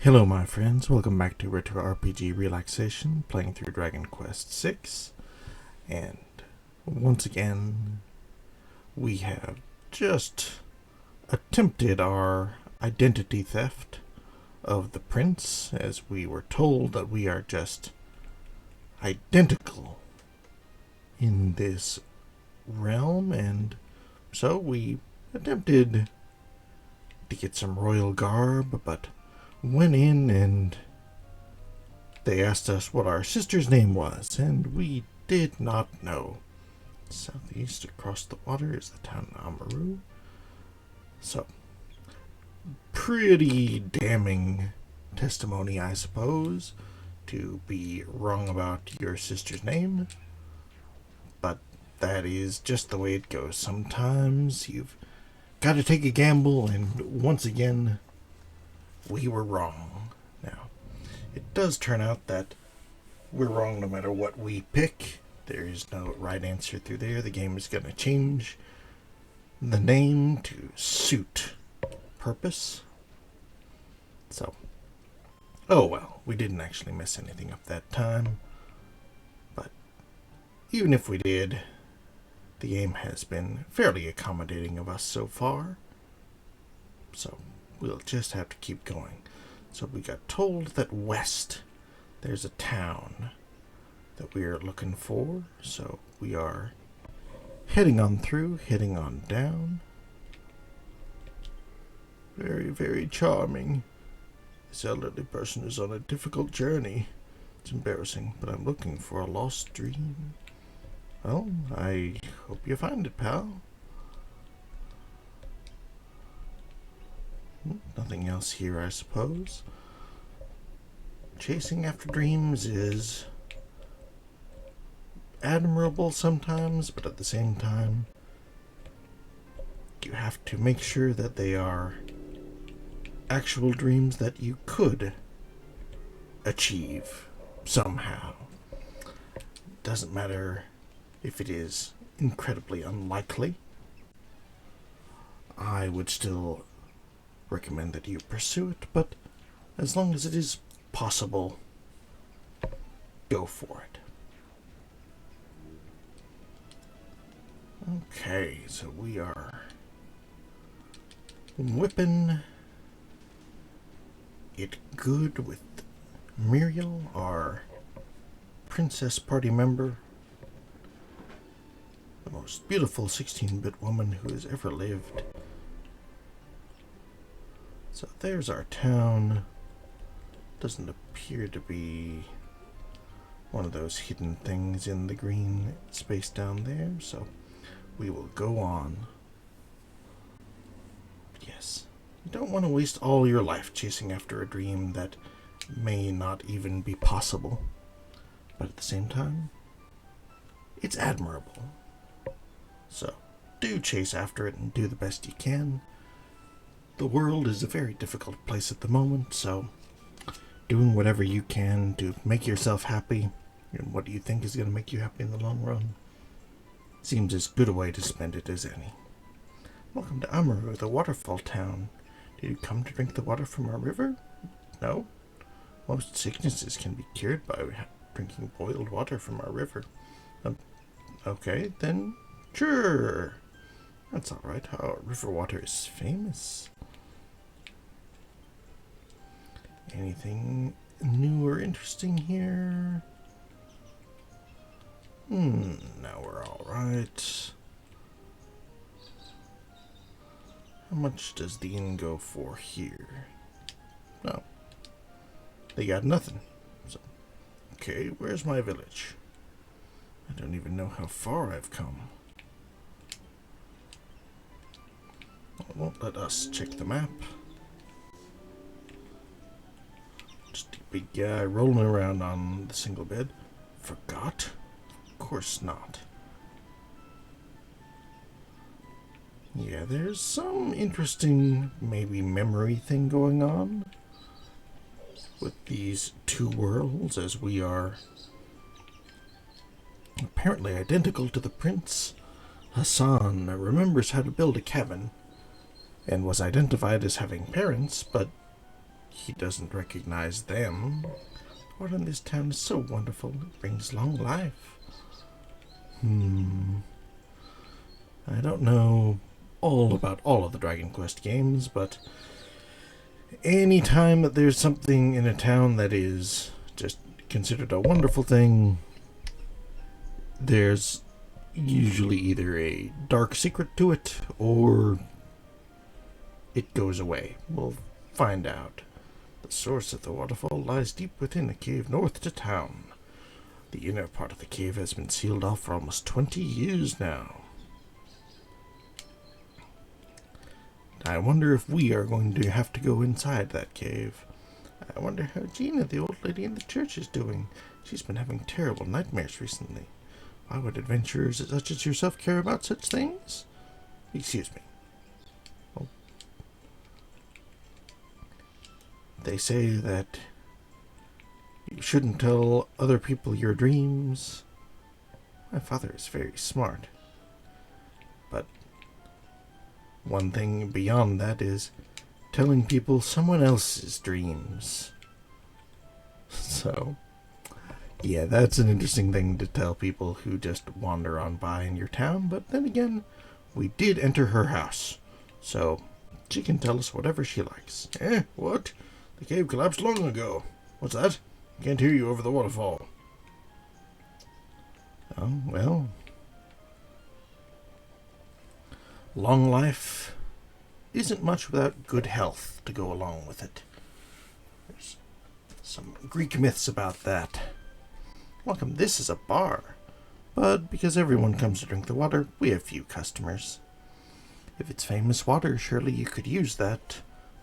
Hello my friends, welcome back to Retro RPG Relaxation, playing through Dragon Quest 6, and once again we have just attempted our identity theft of the prince, as we were told that we are just identical in this realm, and so we attempted to get some royal garb, but went in and they asked us what our sister's name was, and we did not know. Southeast across the water is the town of Amaru. So, pretty damning testimony, I suppose, to be wrong about your sister's name. But that is just the way it goes. Sometimes you've got to take a gamble, and once again, we were wrong. Now, it does turn out that we're wrong no matter what we pick. There is no right answer through there. The game is going to change the name to suit purpose. So, oh well, we didn't actually mess anything up that time. But even if we did, the game has been fairly accommodating of us so far. So, we'll just have to keep going. So we got told that west there's a town that we are looking for. So we are heading on through, heading on down. Very, very charming. This elderly person is on a difficult journey. It's embarrassing, but I'm looking for a lost dream. Well, I hope you find it, pal. Nothing else here, I suppose. Chasing after dreams is admirable sometimes, but at the same time, you have to make sure that they are actual dreams that you could achieve somehow. Doesn't matter if it is incredibly unlikely. I would still recommend that you pursue it, but as long as it is possible, go for it. Okay, so we are whipping it good with Muriel, our princess party member, the most beautiful 16-bit woman who has ever lived. So there's our town. Doesn't appear to be one of those hidden things in the green space down there, so we will go on. Yes, you don't want to waste all your life chasing after a dream that may not even be possible, but at the same time, it's admirable. So do chase after it and do the best you can. The world is a very difficult place at the moment, so doing whatever you can to make yourself happy, and what do you think is going to make you happy in the long run, seems as good a way to spend it as any. Welcome to Amaru, the waterfall town. Did you come to drink the water from our river? No? Most sicknesses can be cured by drinking boiled water from our river. Okay, then sure. That's alright. Our river water is famous. Anything new or interesting here? No, we're alright. How much does the inn go for here? No. They got nothing. So, okay, where's my village? I don't even know how far I've come. Well, it won't let us check the map. Just a big guy rolling around on the single bed. Forgot? Of course not. Yeah, there's some interesting, maybe memory thing going on with these two worlds, as we are apparently identical to the prince. Hassan remembers how to build a cabin and was identified as having parents, but he doesn't recognize them. Water in this town is so wonderful. It brings long life. I don't know all about all of the Dragon Quest games, but any time that there's something in a town that is just considered a wonderful thing, there's usually either a dark secret to it or it goes away. We'll find out. The source of the waterfall lies deep within a cave north to town. The inner part of the cave has been sealed off for almost 20 years now. I wonder if we are going to have to go inside that cave. I wonder how Gina, the old lady in the church, is doing. She's been having terrible nightmares recently. Why would adventurers such as yourself care about such things? Excuse me. Oh. They say that you shouldn't tell other people your dreams. My father is very smart. But one thing beyond that is telling people someone else's dreams. So, yeah, that's an interesting thing to tell people who just wander on by in your town. But then again, we did enter her house, so she can tell us whatever she likes. What? The cave collapsed long ago. What's that? Can't hear you over the waterfall. Oh, well. Long life isn't much without good health to go along with it. There's some Greek myths about that. Welcome, this is a bar. But because everyone comes to drink the water, we have few customers. If it's famous water, surely you could use that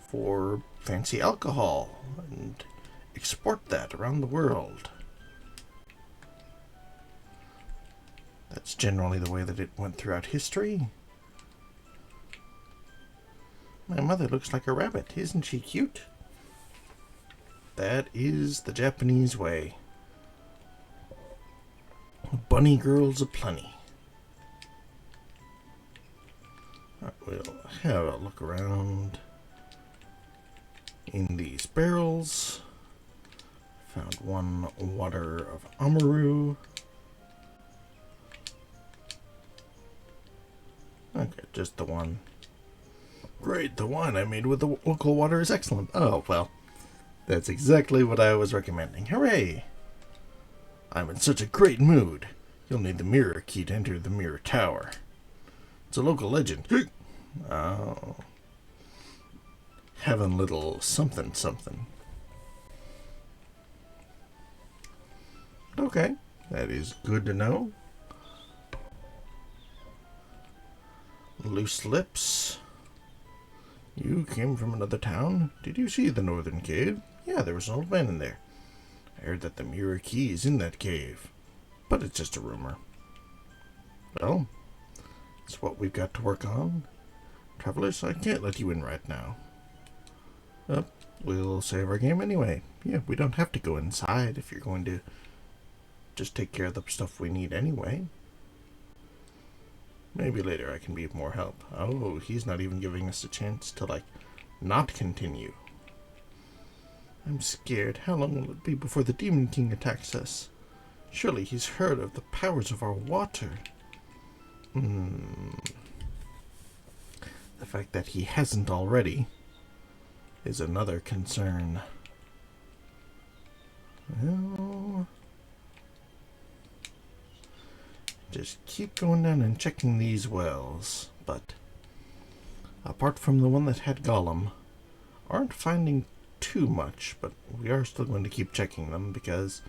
for fancy alcohol and export that around the world. That's generally the way that it went throughout history. My mother looks like a rabbit. Isn't she cute? That is the Japanese way. Bunny girls aplenty. We'll have a look around in these barrels. Found one water of Amaru. Okay, just the one. Great, the wine I made with the local water is excellent. Oh, well, that's exactly what I was recommending. Hooray! I'm in such a great mood. You'll need the mirror key to enter the mirror tower. It's a local legend. Oh. Having little something something. Okay, that is good to know. Loose lips. You came from another town? Did you see the northern cave? Yeah, there was an old man in there. I heard that the mirror key is in that cave, but it's just a rumor. Well, it's what we've got to work on. Travelers, I can't let you in right now. We'll save our game anyway. Yeah, we don't have to go inside if you're going to just take care of the stuff we need anyway. Maybe later I can be of more help. Oh, he's not even giving us a chance to, not continue. I'm scared. How long will it be before the Demon King attacks us? Surely he's heard of the powers of our water. The fact that he hasn't already is another concern. Well, just keep going down and checking these wells, but apart from the one that had Gollum, aren't finding too much, but we are still going to keep checking them because,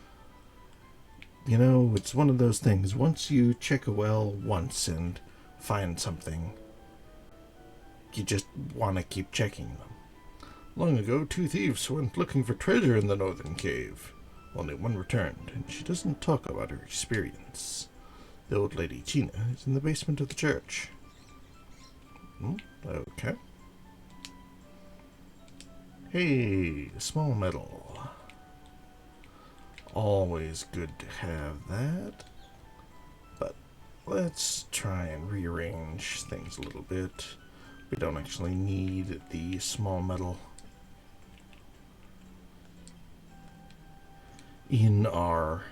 it's one of those things. Once you check a well once and find something, you just want to keep checking them. Long ago, 2 thieves went looking for treasure in the northern cave. Only one returned, and she doesn't talk about her experience. The old lady Gina is in the basement of the church. Okay. Hey, small metal. Always good to have that. But let's try and rearrange things a little bit. We don't actually need the small metal. in our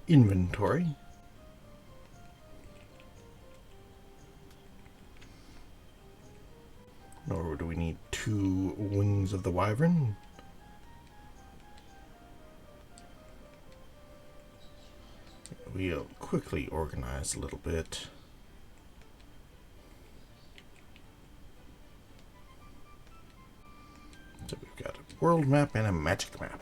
inventory. Nor do we need 2 wings of the wyvern. We'll quickly organize a little bit. So we've got a world map and a magic map.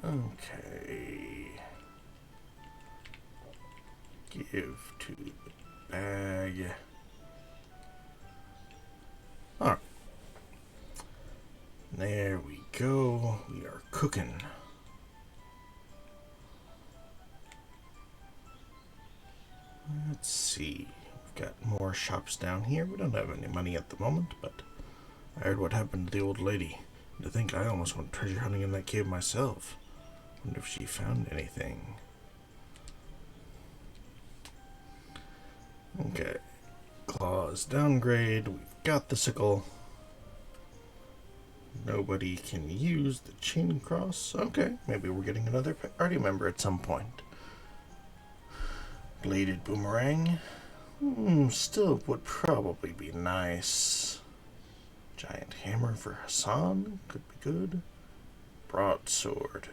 Okay. Give to the bag. Alright. There we go. We are cooking. Let's see. We've got more shops down here. We don't have any money at the moment, but I heard what happened to the old lady. To think I almost went treasure hunting in that cave myself. Wonder if she found anything. Okay. Claws downgrade. We've got the sickle. Nobody can use the chain cross. Okay, maybe we're getting another party member at some point. Bladed boomerang. Still would probably be nice. Giant hammer for Hassan. Could be good. Broadsword.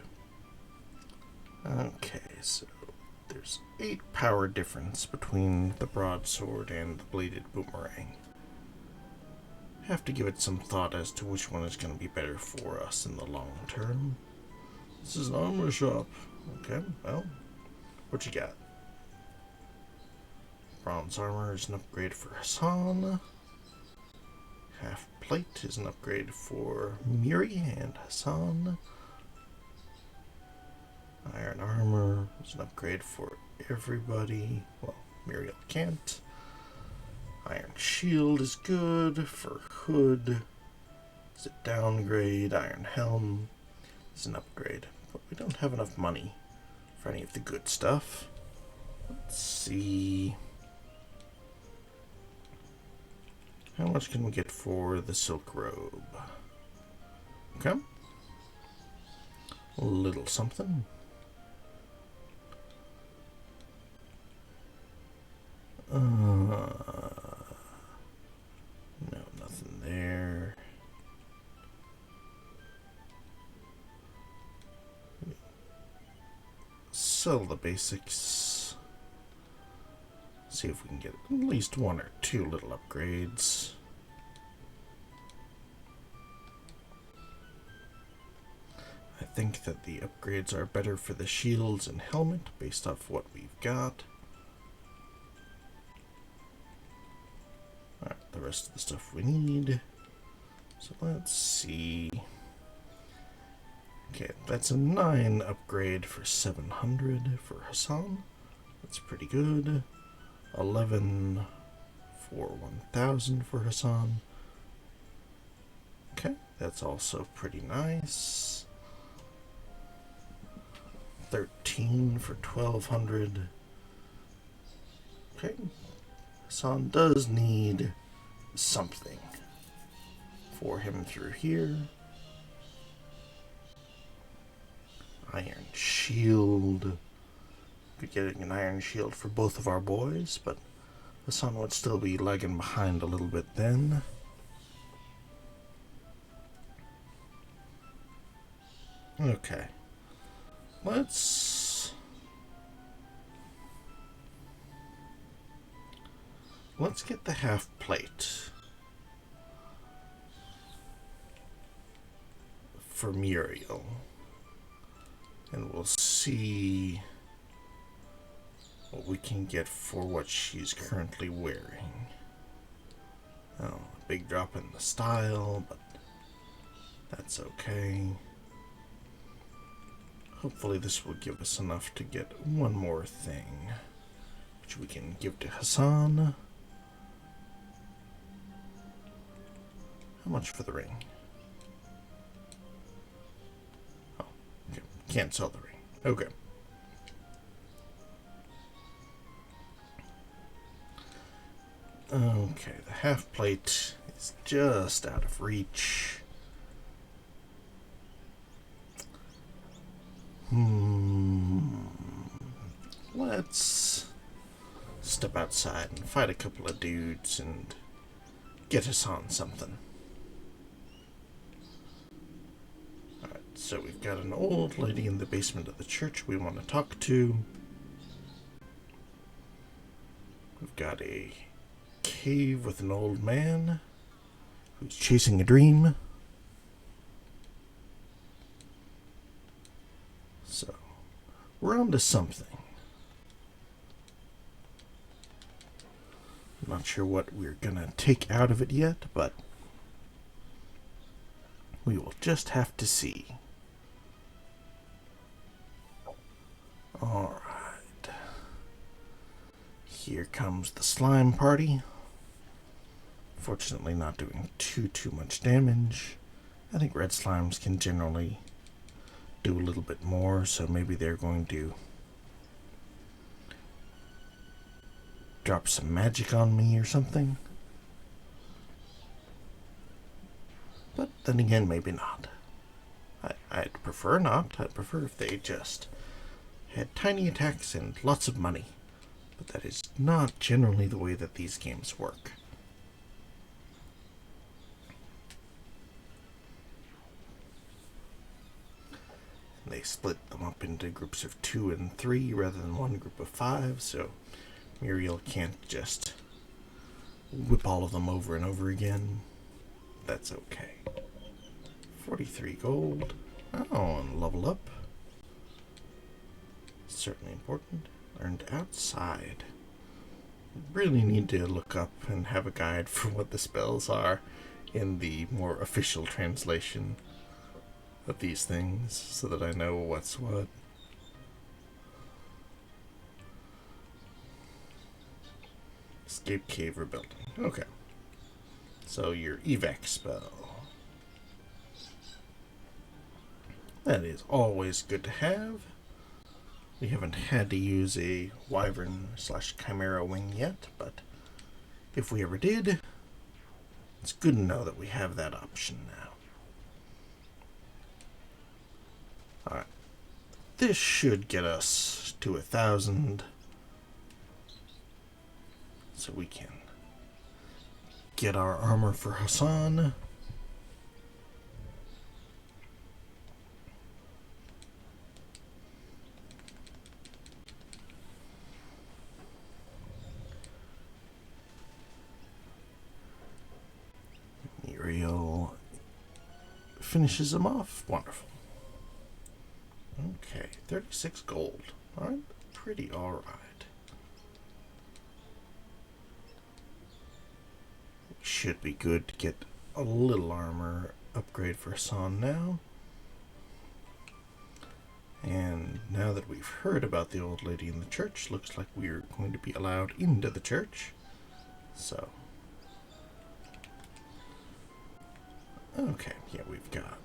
Okay, so there's 8 power difference between the broadsword and the bladed boomerang. Have to give it some thought as to which one is going to be better for us in the long term. This is an armor shop. Okay, well, what you got? Bronze armor is an upgrade for Hassan. Half plate is an upgrade for Miri and Hassan. Iron armor is an upgrade for everybody. Well, Muriel can't. Iron shield is good for Hood. Is a downgrade. Iron helm is an upgrade. But we don't have enough money for any of the good stuff. Let's see. How much can we get for the silk robe? Okay. A little something. No, nothing there. Sell the basics. See if we can get at least 1 or 2 little upgrades. I think that the upgrades are better for the shields and helmet based off what we've got. Alright, the rest of the stuff we need. So let's see. Okay, that's a 9 upgrade for 700 for Hassan. That's pretty good. 11 for 1000 for Hassan. Okay, that's also pretty nice. 13 for 1200. Okay, Hassan does need something for him through here. Iron shield. Be getting an iron shield for both of our boys, but Hassan would still be lagging behind a little bit then. Okay. Let's get the half plate for Muriel, and we'll see what we can get for what she's currently wearing. Oh, a big drop in the style, but that's okay. Hopefully this will give us enough to get one more thing, which we can give to Hassan. How much for the ring? Oh, okay. Can't sell the ring. Okay. Okay, the half plate is just out of reach. Let's step outside and fight a couple of dudes and get us on something. Alright, so we've got an old lady in the basement of the church we want to talk to. We've got a cave with an old man who's chasing a dream. So, we're on to something. I'm not sure what we're gonna take out of it yet, but we will just have to see. Alright. Here comes the slime party. Fortunately not doing too much damage. I think red slimes can generally do a little bit more, so maybe they're going to drop some magic on me or something. But then again, maybe not. I'd prefer not. I'd prefer if they just had tiny attacks and lots of money. But that is not generally the way that these games work. They split them up into groups of 2 and 3 rather than one group of 5, so Muriel can't just whip all of them over and over again. That's okay. 43 gold. Oh, and level up. Certainly important. Learned outside. Really need to look up and have a guide for what the spells are in the more official translation of these things, so that I know what's what. Escape cave rebuilding. Okay. So your evac spell. That is always good to have. We haven't had to use a wyvern / chimera wing yet, but if we ever did, it's good to know that we have that option now. Alright, this should get us to 1,000, so we can get our armor for Hassan. Muriel finishes them off. Wonderful. Okay, 36 gold. Alright, pretty alright. Should be good to get a little armor upgrade for Hassan now. And now that we've heard about the old lady in the church, looks like we're going to be allowed into the church. So, okay, yeah, we've got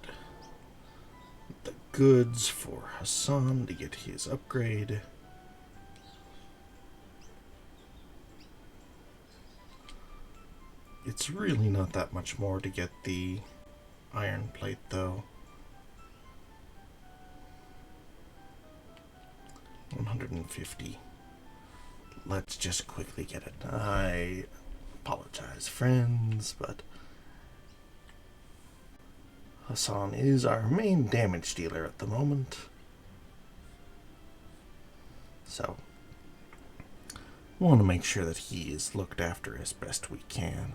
the goods for Hassan to get his upgrade. It's really not that much more to get the iron plate, though. 150. Let's just quickly get it. I apologize, friends, but Hassan is our main damage dealer at the moment. So, we want to make sure that he is looked after as best we can.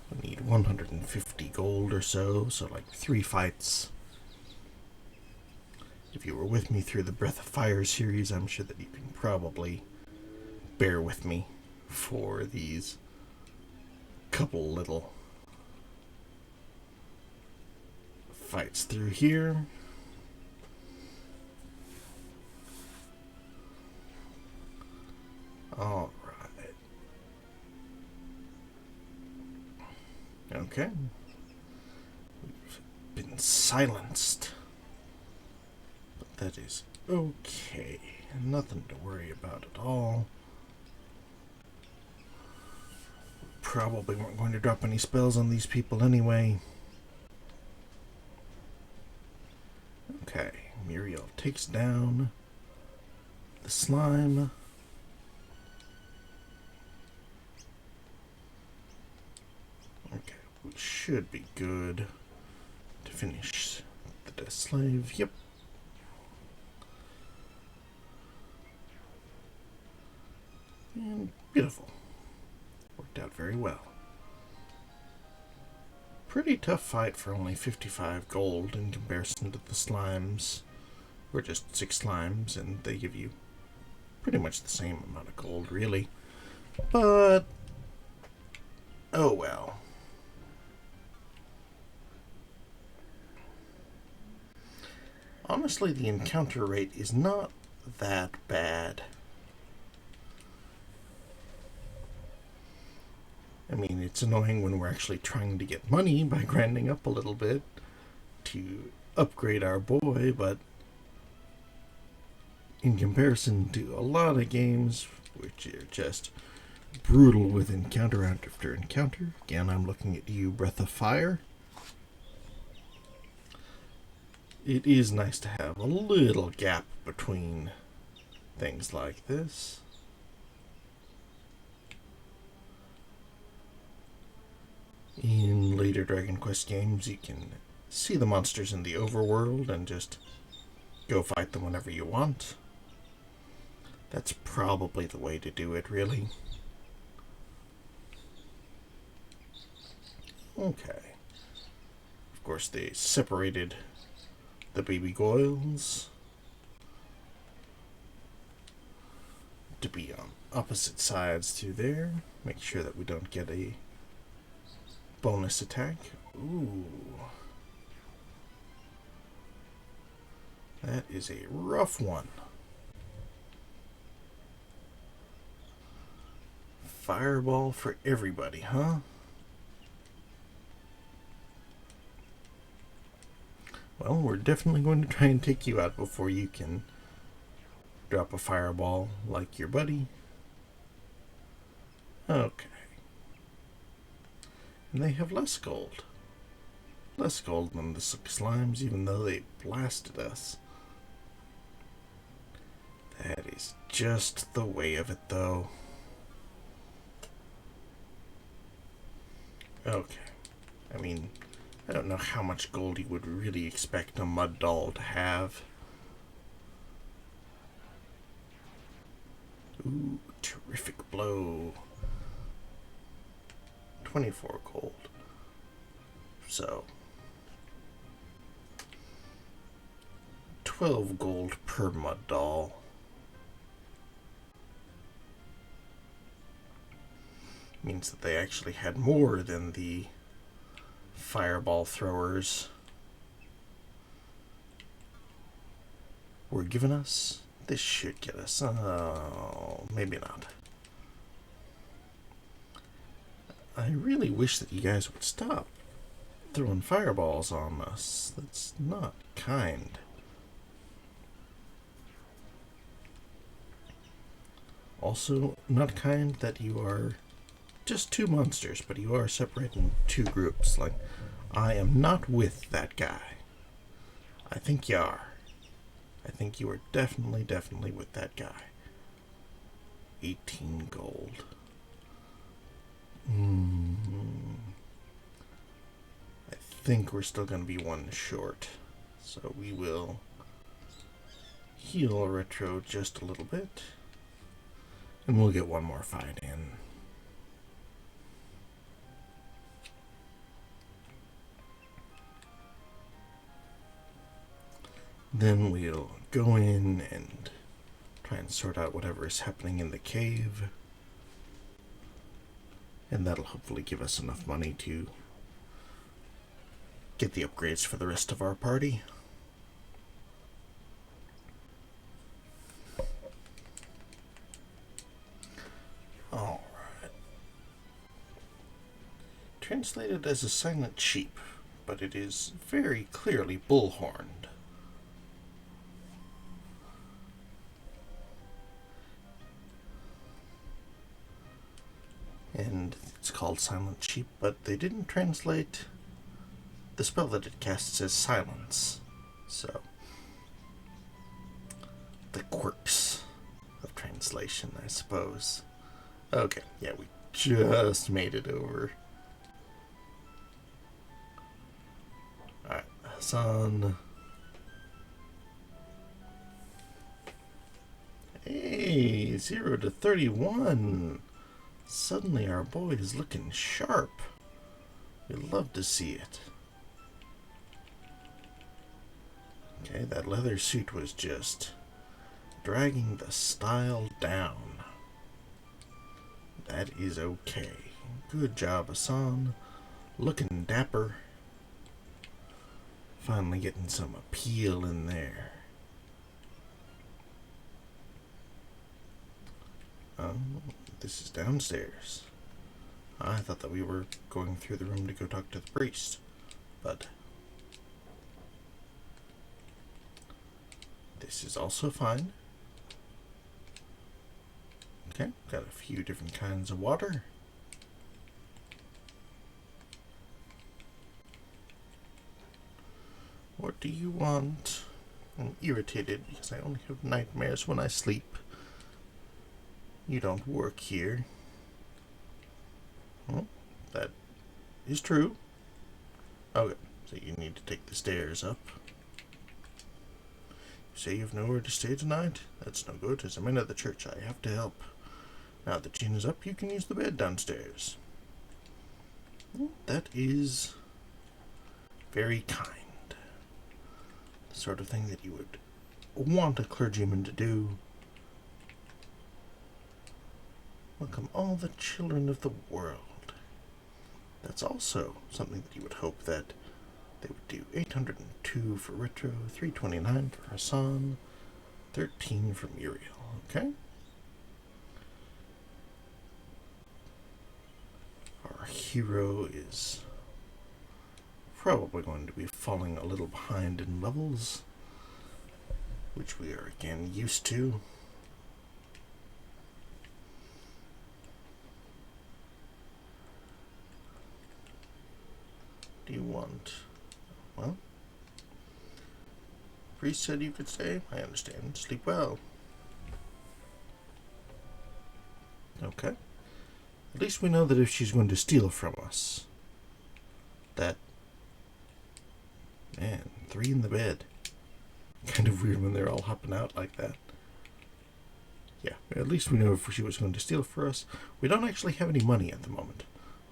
We need 150 gold or so, so like 3 fights. If you were with me through the Breath of Fire series, I'm sure that you can probably bear with me for these couple little fights through here. All right. Okay. We've been silenced. But that is okay. Nothing to worry about at all. probably weren't going to drop any spells on these people anyway. Okay, Muriel takes down the slime. Okay, we should be good to finish the death slave. Yep. And beautiful. Worked out very well. Pretty tough fight for only 55 gold in comparison to the slimes. We're just 6 slimes and they give you pretty much the same amount of gold, really. But oh well. Honestly, the encounter rate is not that bad. I mean, it's annoying when we're actually trying to get money by grinding up a little bit to upgrade our boy, but in comparison to a lot of games, which are just brutal with encounter after encounter. Again, I'm looking at you, Breath of Fire. It is nice to have a little gap between things like this. In later Dragon Quest games, you can see the monsters in the overworld and just go fight them whenever you want. That's probably the way to do it, really. Okay. Of course, they separated the baby goyles to be on opposite sides to there. Make sure that we don't get a bonus attack. Ooh. That is a rough one. Fireball for everybody, huh? Well, we're definitely going to try and take you out before you can drop a fireball like your buddy. Okay. And they have less gold. Less gold than the slimes, even though they blasted us. That is just the way of it, though. Okay. I mean, I don't know how much gold you would really expect a mud doll to have. Ooh, terrific blow. 24 gold. So 12 gold per mud doll. Means that they actually had more than the fireball throwers were giving us. This should get us. Oh, maybe not. I really wish that you guys would stop throwing fireballs on us. That's not kind. Also, not kind that you are just 2 monsters, but you are separated in 2 groups. Like, I am not with that guy. I think you are. I think you are definitely with that guy. 18 gold. I think we're still going to be 1 short. So we will heal Retro just a little bit. And we'll get 1 more fight in. Then we'll go in and try and sort out whatever is happening in the cave. And that'll hopefully give us enough money to get the upgrades for the rest of our party. Alright. Translated as a silent sheep, but it is very clearly bullhorned. and it's called Silent Sheep, but they didn't translate the spell that it casts as silence. So, the quirks of translation, I suppose. Okay, yeah, we just made it over. Alright, Hassan. Hey, 0 to 31. Suddenly our boy is looking sharp. We love to see it. Okay, that leather suit was just dragging the style down. That is okay. Good job, Hassan. Looking dapper. Finally getting some appeal in there. Oh, this is downstairs. I thought that we were going through the room to go talk to the priest, but this is also fine. Okay, got a few different kinds of water. What do you want? I'm irritated because I only have nightmares when I sleep. You don't work here. Well, that is true. Okay, so you need to take the stairs up. You say you've nowhere to stay tonight? That's no good, as I'm in at the church. I have to help. Now that Jean is up, you can use the bed downstairs. Well, that is very kind. The sort of thing that you would want a clergyman to do. Welcome all the children of the world. That's also something that you would hope that they would do. 802 for Retro, 329 for Hassan, 13 for Muriel. Okay? Our hero is probably going to be falling a little behind in levels, which we are again used to. Do you want? Well, priest said you could stay. I understand. Sleep well. Okay. At least we know that if she's going to steal from us, that... Man, 3 in the bed. Kind of weird when they're all hopping out like that. Yeah, at least we know if she was going to steal for us. We don't actually have any money at the moment.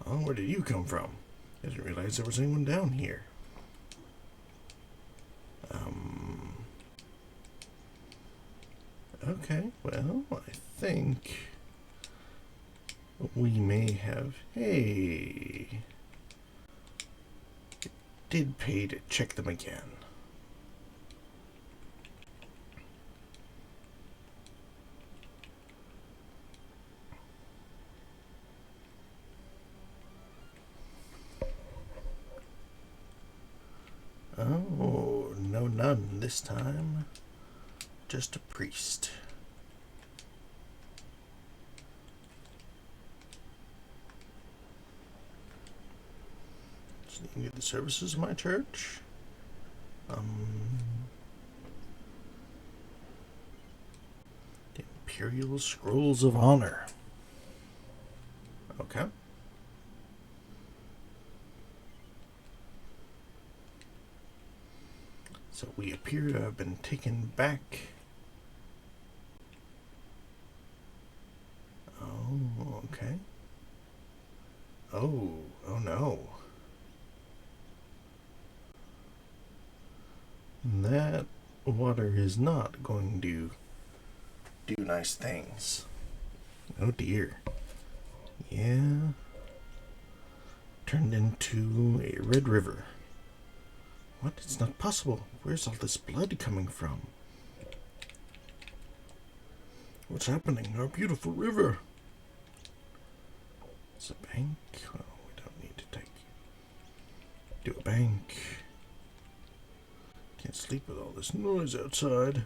Oh, where did you come from? I didn't realize there was anyone down here. Okay, well, I think we may have... Hey! It did pay to check them again. Oh, no nun this time. Just a priest. Just need the services of my church. The Imperial Scrolls of Honor. Okay. So we appear to have been taken back. Oh, okay. Oh no. That water is not going to do nice things. Oh dear. Yeah. Turned into a red river. What? It's not possible. Where's all this blood coming from? What's happening? Our beautiful river. It's a bank. Well, we don't need to do a bank. Can't sleep with all this noise outside.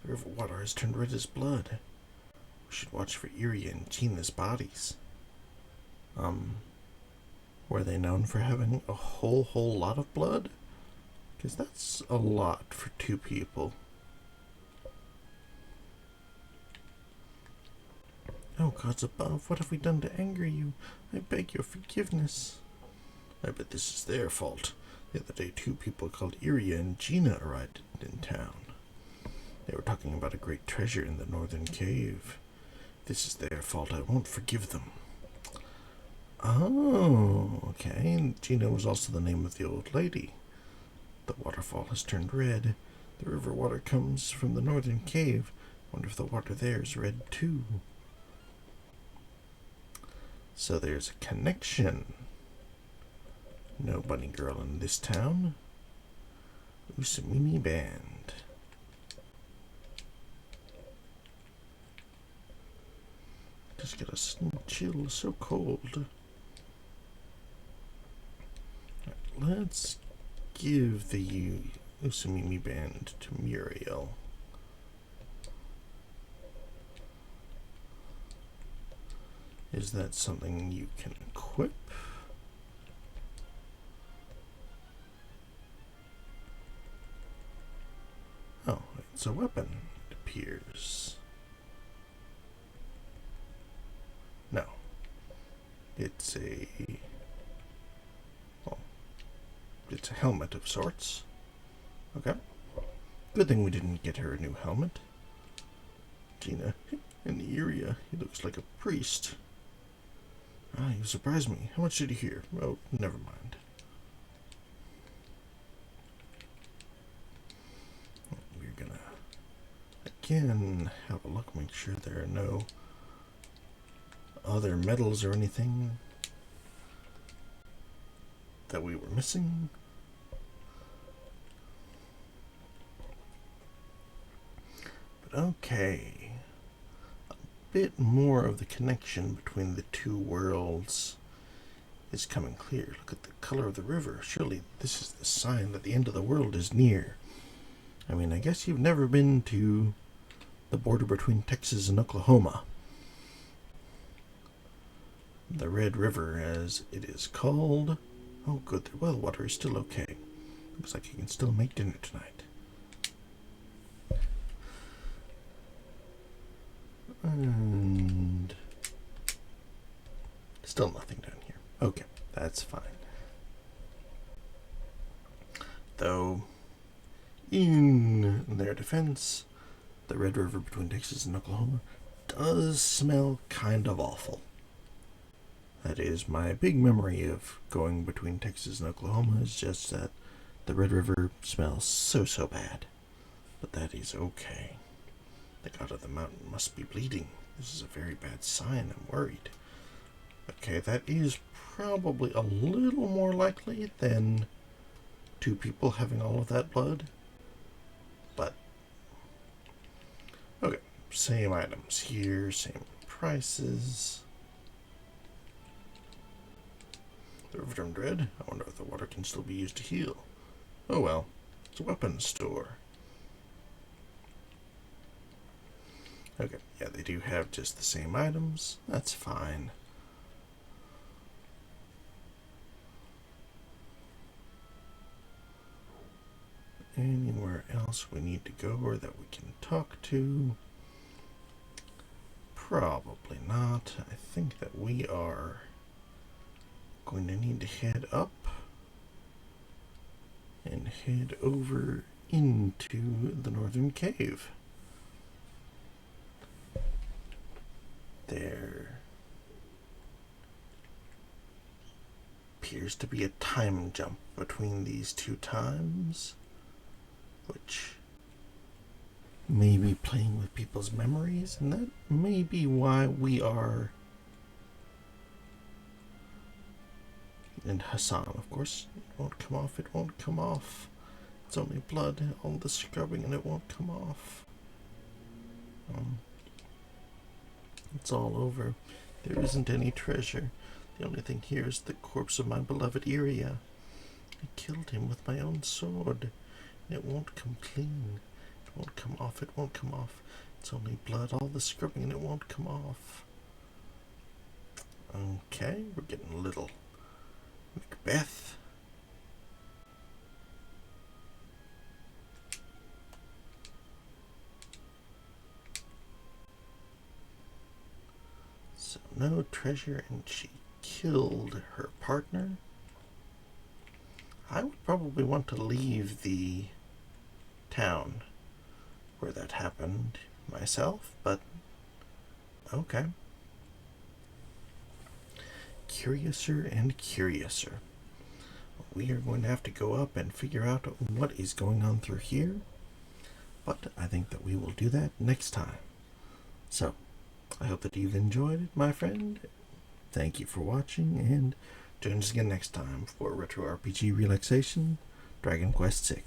The river water has turned red as blood. We should watch for Iria and Gina's bodies. Were they known for having a whole lot of blood? Because that's a lot for 2 people. Oh, gods above, what have we done to anger you? I beg your forgiveness. I bet this is their fault. The other day, 2 people called Iria and Gina arrived in town. They were talking about a great treasure in the northern cave. This is their fault. I won't forgive them. Oh, okay. And Gina was also the name of the old lady. The waterfall has turned red. The river water comes from the northern cave. Wonder if the water there is red too. So there's a connection. No bunny girl in this town. Usamimi band. Just get a chill, so cold. Right, let's give the Usamimi band to Muriel. Is that something you can equip? Oh, it's a weapon, it appears. No. It's a... well, it's a helmet of sorts. Okay. Good thing we didn't get her a new helmet. Gina, in the area, he looks like a priest. Ah, you surprised me. How much did you hear? Oh, never mind. We're gonna, again, have a look, make sure there are no other medals or anything that we were missing. But okay. Bit more of the connection between the 2 worlds is coming clear. Look at the color of the river. Surely this is the sign that the end of the world is near. I mean, I guess you've never been to the border between Texas and Oklahoma. The Red River, as it is called. Oh, good. The well water is still okay. Looks like you can still make dinner tonight. And still nothing down here. Okay, that's fine. Though, in their defense, the Red River between Texas and Oklahoma does smell kind of awful. That is my big memory of going between Texas and Oklahoma, is just that the Red River smells so bad. But that is okay. The god of the mountain must be bleeding. This is a very bad sign. I'm worried. Okay, that is probably a little more likely than 2 people having all of that blood. But, okay, same items here, same prices. The river turned red. I wonder if the water can still be used to heal. Oh well, it's a weapons store. Okay, yeah, they do have just the same items. That's fine. Anywhere else we need to go or that we can talk to? Probably not. I think that we are going to need to head up and head over into the northern cave. There appears to be a time jump between these 2 times, which may be playing with people's memories, and that may be why we are... And Hassan, of course, it won't come off, it won't come off. It's only blood, all the scrubbing, and it won't come off. It's all over. There isn't any treasure. The only thing here is the corpse of my beloved Iria. I killed him with my own sword. And it won't come clean. It won't come off. It won't come off. It's only blood, all the scrubbing, and it won't come off. Okay, we're getting a little Macbeth. So no treasure, and she killed her partner. I would probably want to leave the town where that happened myself, but okay. Curiouser and curiouser. We are going to have to go up and figure out what is going on through here, but I think that we will do that next time. So, I hope that you've enjoyed it, my friend. Thank you for watching, and join us again next time for Retro RPG Relaxation, Dragon Quest VI.